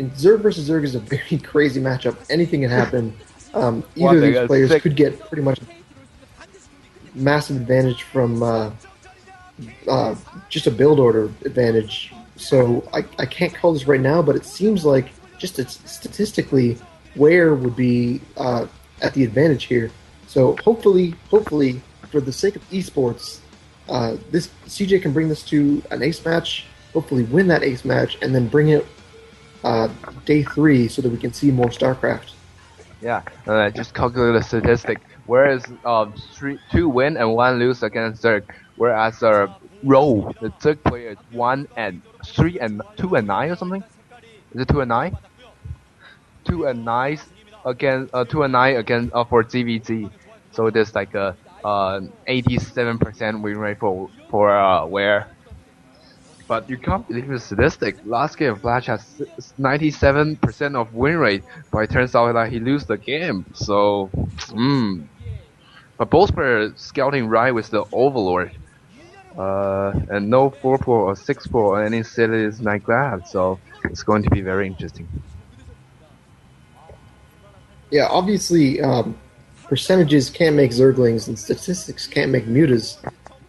and Zerg versus Zerg is a very crazy matchup. Anything can happen. What Either of they these got players sick. could get pretty much massive advantage from uh, just a build order advantage. So I can't call this right now, but it seems like just statistically, where would be at the advantage here. So hopefully, for the sake of esports, this CJ can bring this to an ace match. Hopefully, win that ace match, and then bring it day 3 so that we can see more StarCraft. Yeah, and I just calculated the statistic. Whereas two win and one lose against Zerg, whereas Row, the Zerg player is 1-3 and 2-9 or something. Is it 2-9? 2-9 against 2-9 against for ZVZ. So there's like a 87% win rate for where. But you can't believe the statistic. Last game, Flash has 97% of win rate, but it turns out that he lose the game. So, but both players scouting right with the Overlord. And no 4-4 or 6-4 or any cities like that. So it's going to be very interesting. Yeah, obviously, percentages can't make Zerglings and statistics can't make mutas,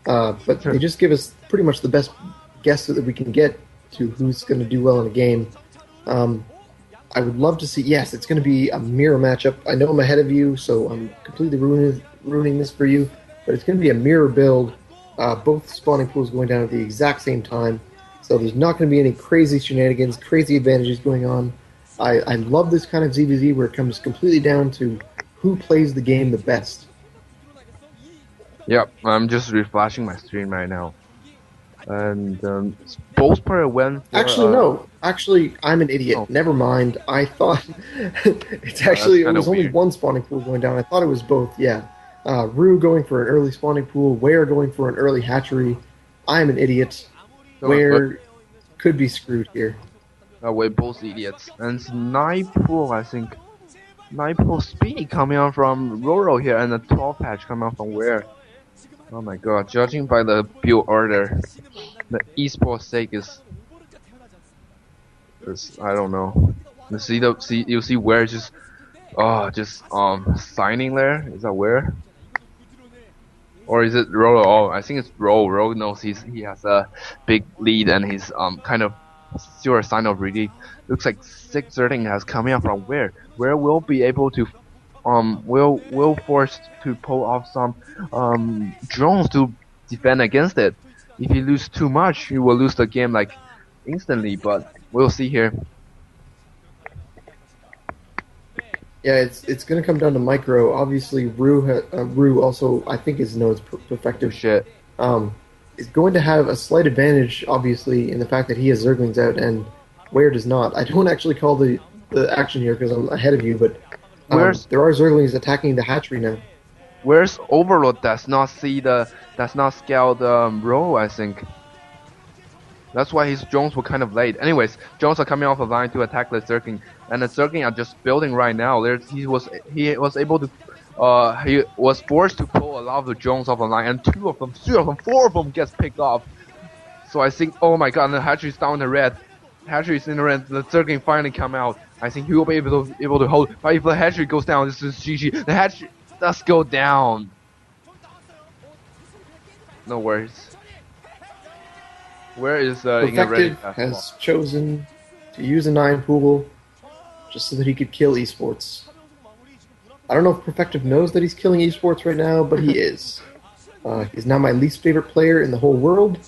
but they just give us pretty much the best guess that we can get to who's going to do well in a game. Um, I would love to see. Yes, it's going to be a mirror matchup. I know I'm ahead of you, so I'm completely ruining this for you. But it's going to be a mirror build. Both spawning pools going down at the exact same time, so there's not going to be any crazy shenanigans, crazy advantages going on. I love this kind of ZVZ where it comes completely down to who plays the game the best. Yep, I'm just refreshing my screen right now. And both players went for. Actually, no. Actually, I'm an idiot. Oh. Never mind. I thought it was only one spawning pool going down. I thought it was both. Yeah, Rue going for an early spawning pool, Ware going for an early hatchery. I'm an idiot. Ware could be screwed here. We're both idiots. And Sniper, I think. Sniper speed coming out from Roro here, and the 12 patch coming out from where? Oh my god, judging by the build order, the esports sake is I don't know. You see where just signing there? Is that where? Or is it Roro? Oh, I think it's Ro. Ro knows he has a big lead and he's kind of still a sign of relief. Looks like 613 has coming out from where? Where we'll be able to will force to pull off some drones to defend against it. If you lose too much, you will lose the game like instantly. But we'll see here. Yeah, it's going to come down to micro. Obviously, Rue also I think is known as Perfective. Shit. Is going to have a slight advantage, obviously, in the fact that he has Zerglings out and Ware does not. I don't actually call the action here because I'm ahead of you, but there are Zerglings attacking the hatchery now. Where's Overlord does not scale the row, I think. That's why his drones were kind of late. Anyways, drones are coming off the line to attack the Zergling, and the Zergling are just building right now. He was able to he was forced to pull a lot of the drones off the line, and 2 of them, 3 of them, 4 of them gets picked off. So I think, oh my god, and the hatchery's down in the red. Hatchery's in the red. The Zergling finally come out. I think he will be able to hold. But if the hatchery goes down, this is GG. The hatchery does go down. No worries. Where is Perfective has chosen to use a 9 pool just so that he could kill esports. I don't know if Perfective knows that he's killing esports right now, but he is. He's now my least favorite player in the whole world.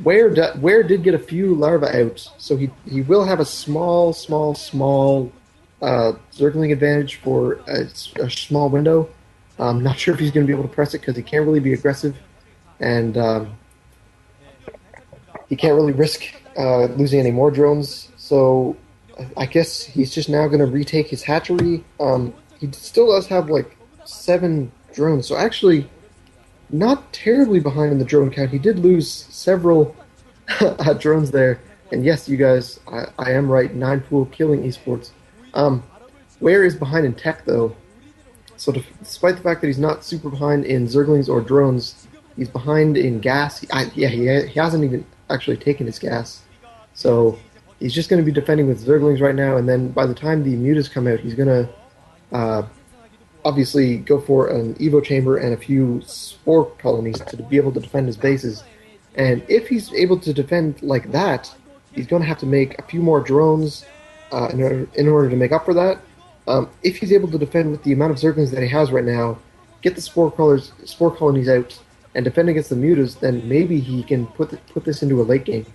Ware did get a few larvae out, so he will have a small Zergling advantage for a small window. I'm not sure if he's going to be able to press it because he can't really be aggressive, and he can't really risk losing any more drones. So I guess he's just now going to retake his hatchery. He still does have like 7 drones, so actually not terribly behind in the drone count. He did lose several drones there. And yes, you guys, I am right. 9 pool killing esports. Ware is behind in tech, though. So despite the fact that he's not super behind in Zerglings or drones, he's behind in gas. He hasn't even actually taken his gas. So he's just going to be defending with Zerglings right now, and then by the time the mutas come out, he's going to uh, obviously go for an Evo Chamber and a few Spore Colonies to be able to defend his bases. And if he's able to defend like that, he's going to have to make a few more drones in order to make up for that. If he's able to defend with the amount of Zerglings that he has right now, get the Spore Colonies out, and defend against the mutas, then maybe he can put this into a late game.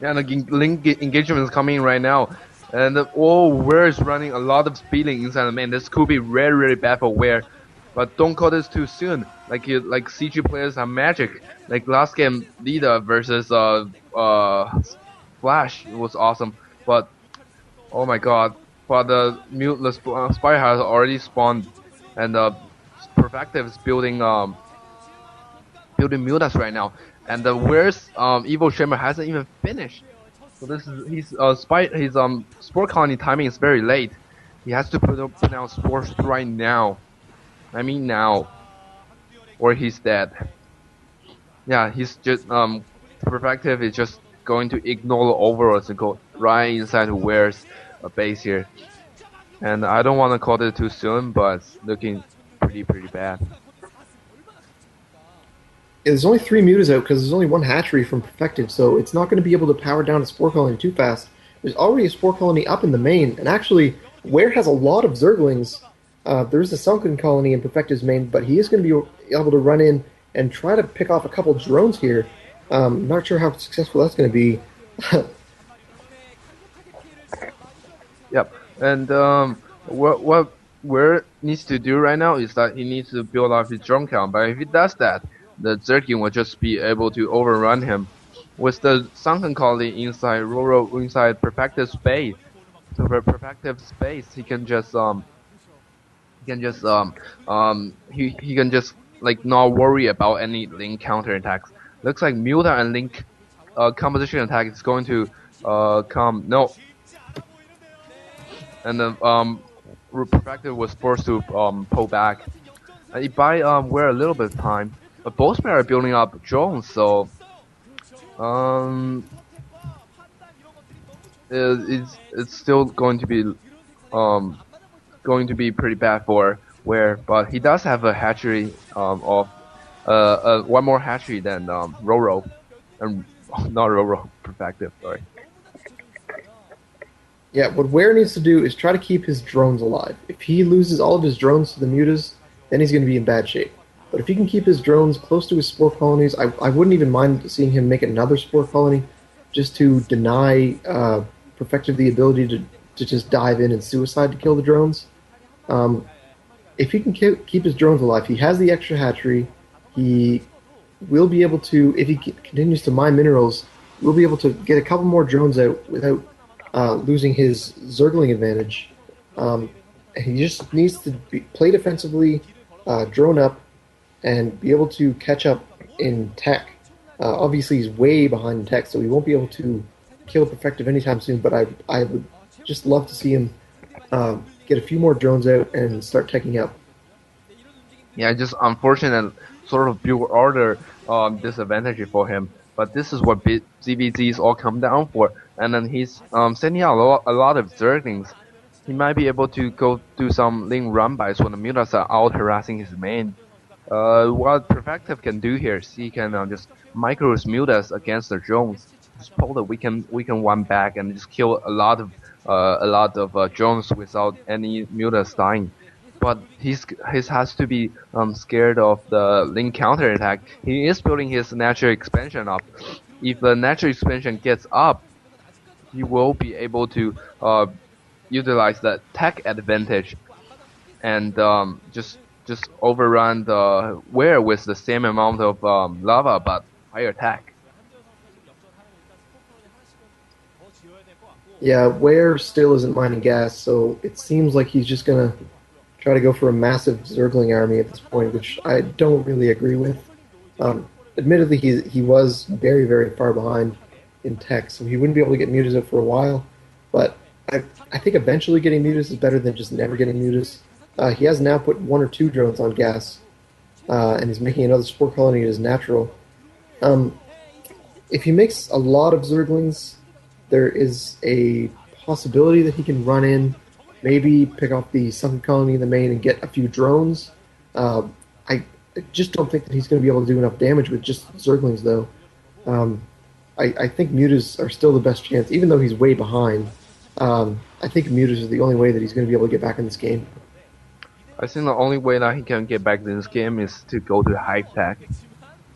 Yeah, the link engagement is coming in right now. And Ware is running a lot of speeding inside the main. This could be really, really bad for Ware. But don't call this too soon. Like CG players are magic. Like last game, Lida versus Flash was awesome. But oh my god, but the Spire has already spawned, and Perfective is building mutas right now. And Ware's Evil Shimmer hasn't even finished. So this is his Spore Colony timing is very late. He has to put out spores right now. I mean now, or he's dead. Yeah, he's just Perfective is just going to ignore the overlords and go right inside Ware's base here. And I don't want to call it too soon, but it's looking pretty bad. There's only 3 mutas out because there's only 1 hatchery from Perfective, so it's not going to be able to power down a Spore Colony too fast. There's already a Spore Colony up in the main, and actually, Ware has a lot of Zerglings. There's a Sunken Colony in Perfective's main, but he is going to be able to run in and try to pick off a couple drones here. Not sure how successful that's going to be. Yep, and what Ware needs to do right now is that he needs to build up his drone count, but if he does that, the Zergling will just be able to overrun him. With the Sunken Colony inside inside Perfective space, he can just he can just like not worry about any Link counter attacks. Looks like Muta and Link composition attack is going to come and then Perfective was forced to pull back. And it buy Ware a little bit of time. But both players are building up drones, so it's still going to be pretty bad for Ware. But he does have a hatchery of one more hatchery than Roro, and not Roro, Perfective. Sorry. Yeah, what Ware needs to do is try to keep his drones alive. If he loses all of his drones to the mutas, then he's going to be in bad shape. But if he can keep his drones close to his Spore Colonies, I wouldn't even mind seeing him make another Spore Colony just to deny Perfective the ability to just dive in and suicide to kill the drones. If he can keep his drones alive, he has the extra hatchery. He will be able to, if he continues to mine minerals, we'll be able to get a couple more drones out without losing his Zergling advantage. He just needs to play defensively, drone up, and be able to catch up in tech. Obviously, he's way behind in tech, so he won't be able to kill Perfective anytime soon, but I would just love to see him get a few more drones out and start teching up. Yeah, just unfortunate sort of build order disadvantage for him. But this is what ZVZs all come down for. And then he's sending out a lot of Zerglings. He might be able to go do some link run-bys when the mutas are out harassing his main. What Perfective can do here is he can just micro mutas against the drones. Just pull the weaken one back and just kill a lot of drones without any mutas dying. But he has to be scared of the link counter attack. He is building his natural expansion up. If the natural expansion gets up, he will be able to utilize the tech advantage and just overrun the Ware with the same amount of lava but higher attack. Yeah, Ware still isn't mining gas, so it seems like he's just gonna try to go for a massive Zergling army at this point, which I don't really agree with. Admittedly, he was very, very far behind in tech, so he wouldn't be able to get mutas out for a while. But I think eventually getting mutas is better than just never getting mutas. He has now put 1 or 2 drones on gas, and he's making another Spore Colony as natural. If he makes a lot of Zerglings, there is a possibility that he can run in, maybe pick off the Sunken Colony in the main and get a few drones. Uh, I just don't think that he's going to be able to do enough damage with just Zerglings, though. Um, I think Mutas are still the best chance, even though he's way behind. I think Mutas is the only way that he's going to be able to get back in this game. I think the only way that he can get back in this game is to go to high tech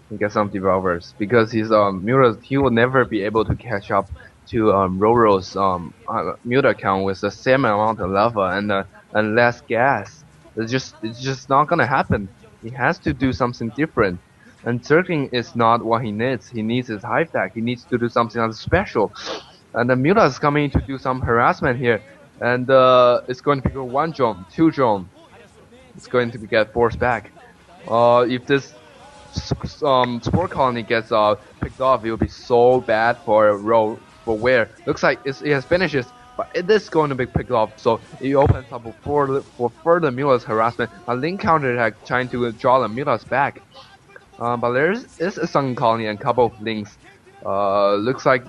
and get some developers because his Muta he will never be able to catch up to Roro's Muta account with the same amount of lava and less gas. It's just not gonna happen. He has to do something different. And Zergling is not what he needs. He needs his high tech. He needs to do something else special. And the Muta is coming to do some harassment here. And it's going to be 1 drone, 2 drone. It's going to get forced back. If this spore colony gets picked off, it will be so bad for Where. Looks like it has finishes, but it is going to be picked off, so it opens up for further Mueller's harassment. A link counter attack trying to draw the Mueller's back. But there is a Sun colony and a couple of links. Looks like